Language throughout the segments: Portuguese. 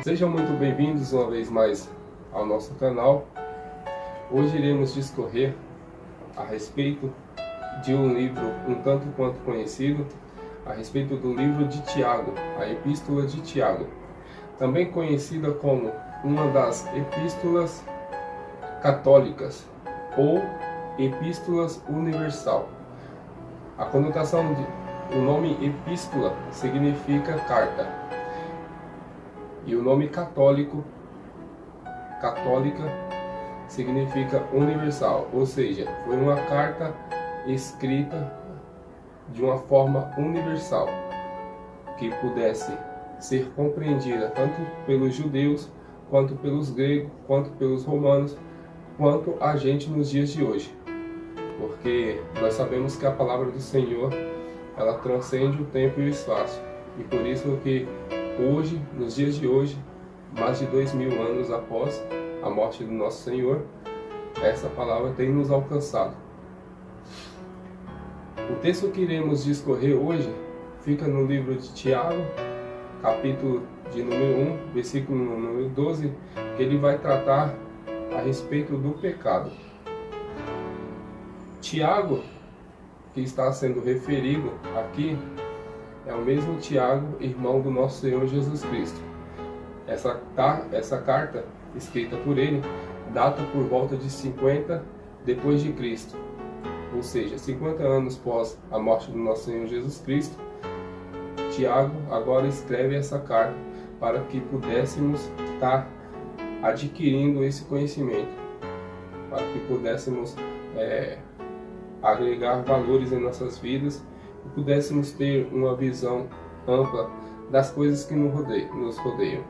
Sejam muito bem-vindos uma vez mais ao nosso canal. Hoje iremos discorrer a respeito de um livro um tanto quanto conhecido, a respeito do livro de Tiago, a Epístola de Tiago, também conhecida como uma das epístolas católicas ou epístolas universal. A conotação o nome epístola significa carta. E o nome católica significa universal, ou seja, foi uma carta escrita de uma forma universal, que pudesse ser compreendida tanto pelos judeus, quanto pelos gregos, quanto pelos romanos, quanto a gente nos dias de hoje. Porque nós sabemos que a palavra do Senhor, ela transcende o tempo e o espaço. E por isso que hoje, nos dias de hoje, mais de 2000 anos após a morte do nosso Senhor, essa palavra tem nos alcançado. O texto que iremos discorrer hoje fica no livro de Tiago, capítulo de número 1, versículo número 12, que ele vai tratar a respeito do pecado. Tiago, que está sendo referido aqui, é o mesmo Tiago, irmão do nosso Senhor Jesus Cristo. Essa carta, escrita por ele, data por volta de 50 depois de Cristo. Ou seja, 50 anos após a morte do nosso Senhor Jesus Cristo, Tiago agora escreve essa carta para que pudéssemos estar adquirindo esse conhecimento, para que pudéssemos agregar valores em nossas vidas e pudéssemos ter uma visão ampla das coisas que nos rodeiam.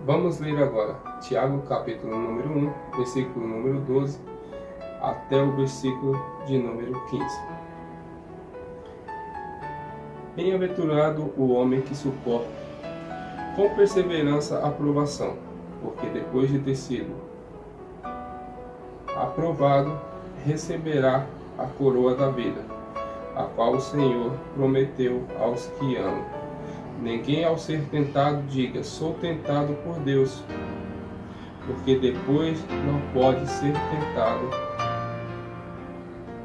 Vamos ler agora Tiago, capítulo número 1, versículo número 12, até o versículo de número 15. Bem-aventurado o homem que suporta com perseverança a provação, porque depois de ter sido aprovado, receberá a coroa da vida, a qual o Senhor prometeu aos que amam. Ninguém ao ser tentado diga, sou tentado por Deus, porque depois não pode ser tentado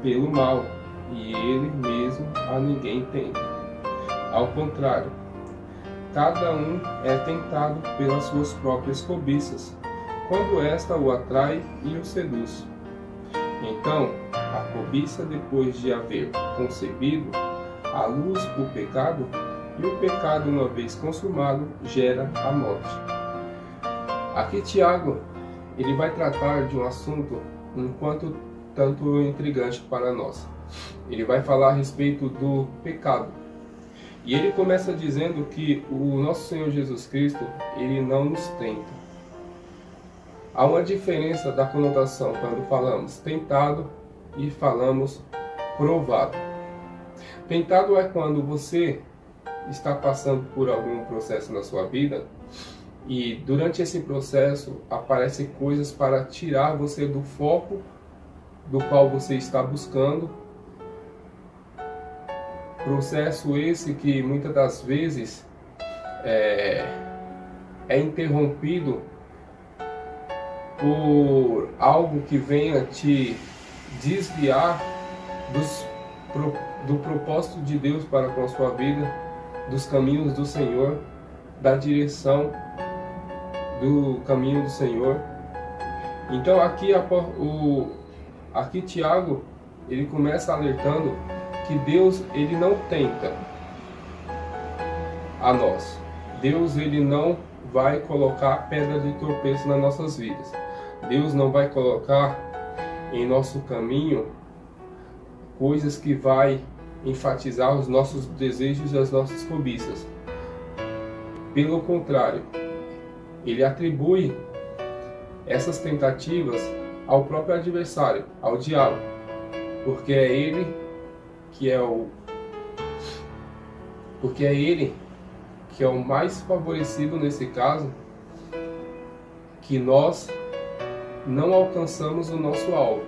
pelo mal, e ele mesmo a ninguém tenta. Ao contrário, cada um é tentado pelas suas próprias cobiças, quando esta o atrai e o seduz. Então, a cobiça, depois de haver concebido à luz o pecado, e o pecado, uma vez consumado, gera a morte. Aqui Tiago, ele vai tratar de um assunto um tanto intrigante para nós. Ele vai falar a respeito do pecado. E ele começa dizendo que o nosso Senhor Jesus Cristo, ele não nos tenta. Há uma diferença da conotação quando falamos tentado e falamos provado. Tentado é quando você está passando por algum processo na sua vida e durante esse processo aparecem coisas para tirar você do foco do qual você está buscando. Processo esse que muitas das vezes é interrompido por algo que venha te desviar do propósito de Deus para com a sua vida, dos caminhos do Senhor, da direção do caminho do Senhor. Então aqui Tiago, ele começa alertando que Deus, ele não tenta a nós. Deus, ele não vai colocar pedra de tropeço nas nossas vidas. Deus não vai colocar em nosso caminho coisas que vai enfatizar os nossos desejos e as nossas cobiças. Pelo contrário, ele atribui essas tentativas ao próprio adversário, ao diabo, porque é ele que é o mais favorecido nesse caso, que nós não alcançamos o nosso alvo.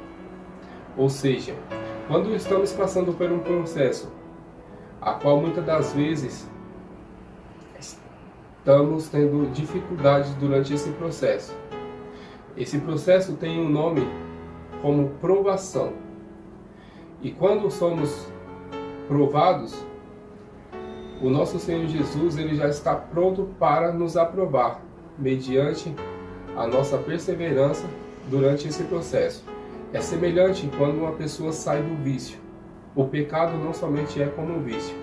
Ou seja, quando estamos passando por um processo a qual muitas das vezes estamos tendo dificuldades durante esse processo. Esse processo tem um nome como provação. E quando somos provados, o nosso Senhor Jesus ele já está pronto para nos aprovar, mediante a nossa perseverança durante esse processo. É semelhante quando uma pessoa sai do vício. O pecado não somente é como um vício.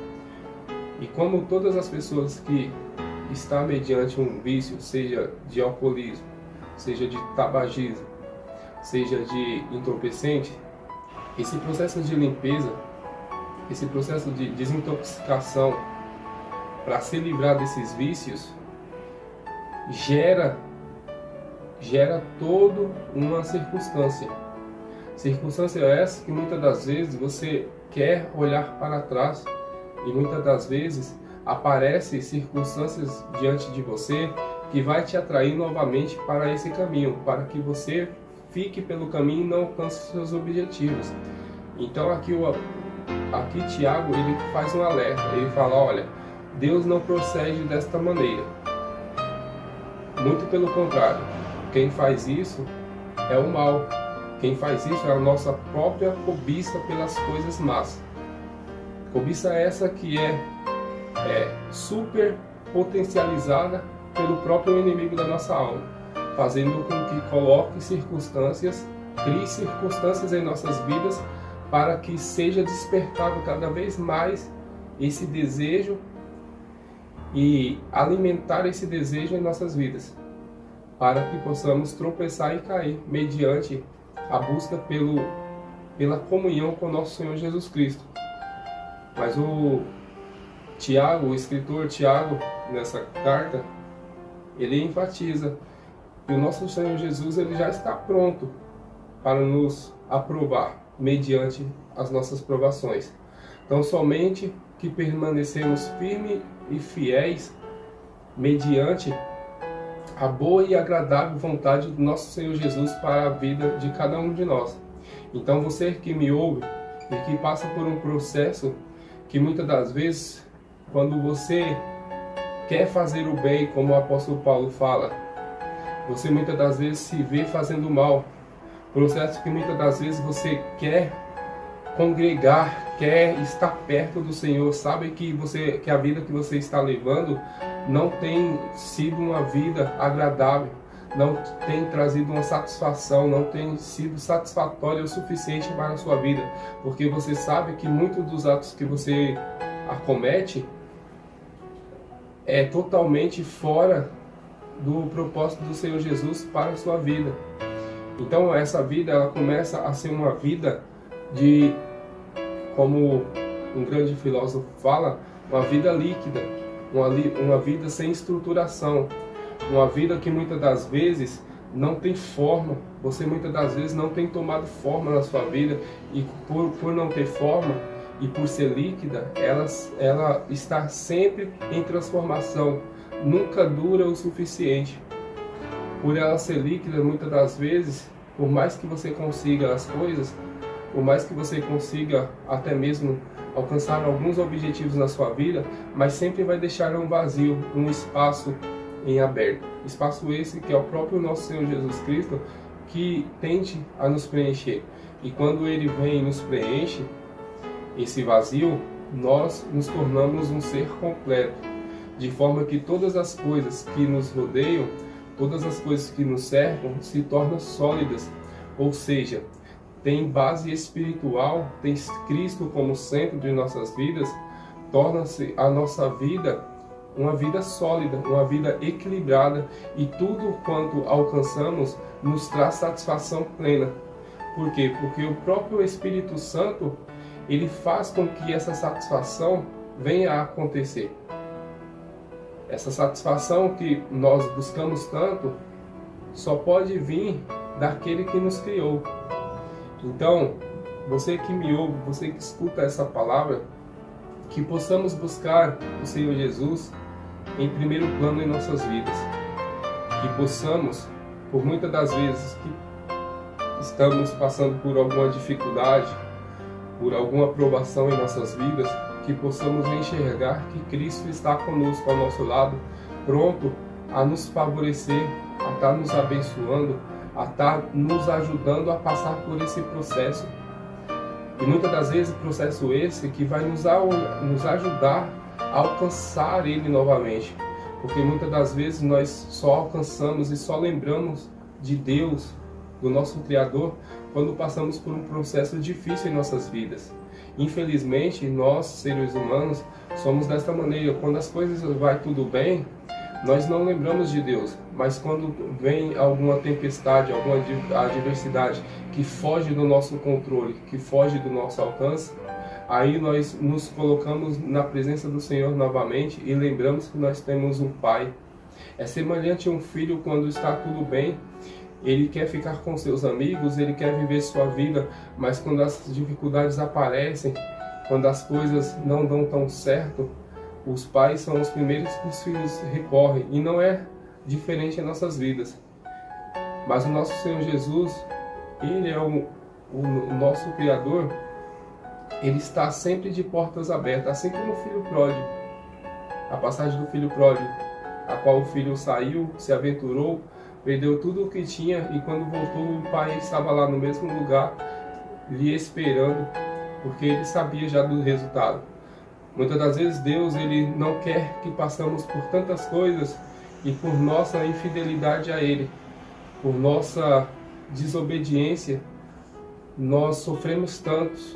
E como todas as pessoas que estão mediante um vício, seja de alcoolismo, seja de tabagismo, seja de entorpecente, esse processo de limpeza, esse processo de desintoxicação, para se livrar desses vícios, gera toda uma circunstância. Circunstância essa que muitas das vezes você quer olhar para trás e muitas das vezes aparecem circunstâncias diante de você que vai te atrair novamente para esse caminho, para que você fique pelo caminho e não alcance seus objetivos. Então aqui Tiago ele faz um alerta, ele fala, olha, Deus não procede desta maneira. Muito pelo contrário, quem faz isso é o mal. Quem faz isso é a nossa própria cobiça pelas coisas más. Cobiça essa que é super potencializada pelo próprio inimigo da nossa alma, fazendo com que coloque circunstâncias, crie circunstâncias em nossas vidas para que seja despertado cada vez mais esse desejo e alimentar esse desejo em nossas vidas, para que possamos tropeçar e cair mediante a busca pela comunhão com o nosso Senhor Jesus Cristo. Mas o escritor Tiago, nessa carta, ele enfatiza que o nosso Senhor Jesus ele já está pronto para nos aprovar mediante as nossas provações. Então, somente que permanecemos firmes e fiéis mediante a boa e agradável vontade do nosso Senhor Jesus para a vida de cada um de nós. Então você que me ouve e que passa por um processo que muitas das vezes, quando você quer fazer o bem, como o apóstolo Paulo fala, você muitas das vezes se vê fazendo mal. Processo que muitas das vezes você quer congregar, quer estar perto do Senhor, sabe que a vida que você está levando não tem sido uma vida agradável, não tem trazido uma satisfação, não tem sido satisfatória o suficiente para a sua vida, porque você sabe que muitos dos atos que você acomete é totalmente fora do propósito do Senhor Jesus para a sua vida. Então essa vida ela começa a ser uma vida de, como um grande filósofo fala, uma vida líquida, uma vida sem estruturação, uma vida que muitas das vezes não tem forma. Você muitas das vezes não tem tomado forma na sua vida, e por não ter forma e por ser líquida, ela está sempre em transformação, nunca dura o suficiente. Por ela ser líquida, muitas das vezes, por mais que você consiga as coisas, por mais que você consiga até mesmo alcançar alguns objetivos na sua vida, mas sempre vai deixar um vazio, um espaço em aberto. Espaço esse que é o próprio nosso Senhor Jesus Cristo que tende a nos preencher. E quando Ele vem e nos preenche esse vazio, nós nos tornamos um ser completo, de forma que todas as coisas que nos rodeiam, todas as coisas que nos cercam se tornam sólidas, ou seja, tem base espiritual, tem Cristo como centro de nossas vidas, torna-se a nossa vida uma vida sólida, uma vida equilibrada, e tudo quanto alcançamos nos traz satisfação plena. Por quê? Porque o próprio Espírito Santo, ele faz com que essa satisfação venha a acontecer. Essa satisfação que nós buscamos tanto só pode vir daquele que nos criou. Então, você que me ouve, você que escuta essa palavra, que possamos buscar o Senhor Jesus em primeiro plano em nossas vidas. Que possamos, por muitas das vezes que estamos passando por alguma dificuldade, por alguma provação em nossas vidas, que possamos enxergar que Cristo está conosco ao nosso lado, pronto a nos favorecer, a estar nos abençoando, a estar nos ajudando a passar por esse processo. E muitas das vezes processo esse que vai nos ajudar a alcançar Ele novamente. Porque muitas das vezes nós só alcançamos e só lembramos de Deus, do nosso Criador, quando passamos por um processo difícil em nossas vidas. Infelizmente, nós, seres humanos, somos desta maneira. Quando as coisas vai tudo bem, nós não lembramos de Deus. Mas quando vem alguma tempestade, alguma adversidade que foge do nosso controle, que foge do nosso alcance, aí nós nos colocamos na presença do Senhor novamente e lembramos que nós temos um Pai. É semelhante a um filho quando está tudo bem. Ele quer ficar com seus amigos, ele quer viver sua vida, mas quando as dificuldades aparecem, quando as coisas não dão tão certo, os pais são os primeiros que os filhos recorrem. E não é diferente em nossas vidas. Mas o nosso Senhor Jesus, Ele é o nosso Criador. Ele está sempre de portas abertas, assim como o filho pródigo. A passagem do filho pródigo, a qual o filho saiu, se aventurou, perdeu tudo o que tinha, e quando voltou o pai estava lá no mesmo lugar, lhe esperando, porque ele sabia já do resultado. Muitas das vezes Deus ele não quer que passemos por tantas coisas, e por nossa infidelidade a Ele, por nossa desobediência, nós sofremos tantos,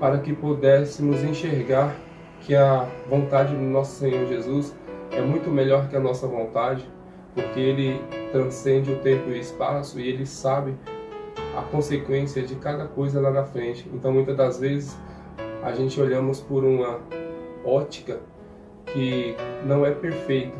para que pudéssemos enxergar que a vontade do nosso Senhor Jesus é muito melhor que a nossa vontade, porque Ele transcende o tempo e o espaço e Ele sabe a consequência de cada coisa lá na frente. Então muitas das vezes a gente olhamos por uma ótica que não é perfeita,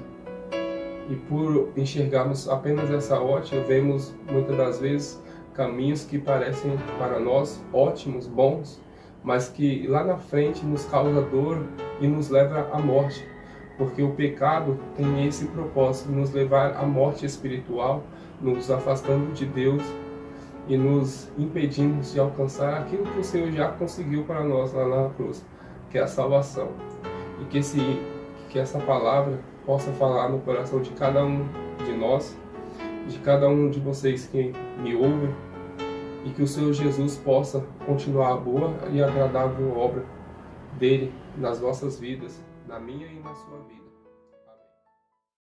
e por enxergarmos apenas essa ótica, vemos muitas das vezes caminhos que parecem para nós ótimos, bons, mas que lá na frente nos causa dor e nos leva à morte. Porque o pecado tem esse propósito, nos levar à morte espiritual, nos afastando de Deus e nos impedindo de alcançar aquilo que o Senhor já conseguiu para nós lá na cruz, que é a salvação. E que essa palavra possa falar no coração de cada um de nós, de cada um de vocês que me ouvem, e que o Senhor Jesus possa continuar a boa e agradável obra dele nas nossas vidas, na minha e na sua vida.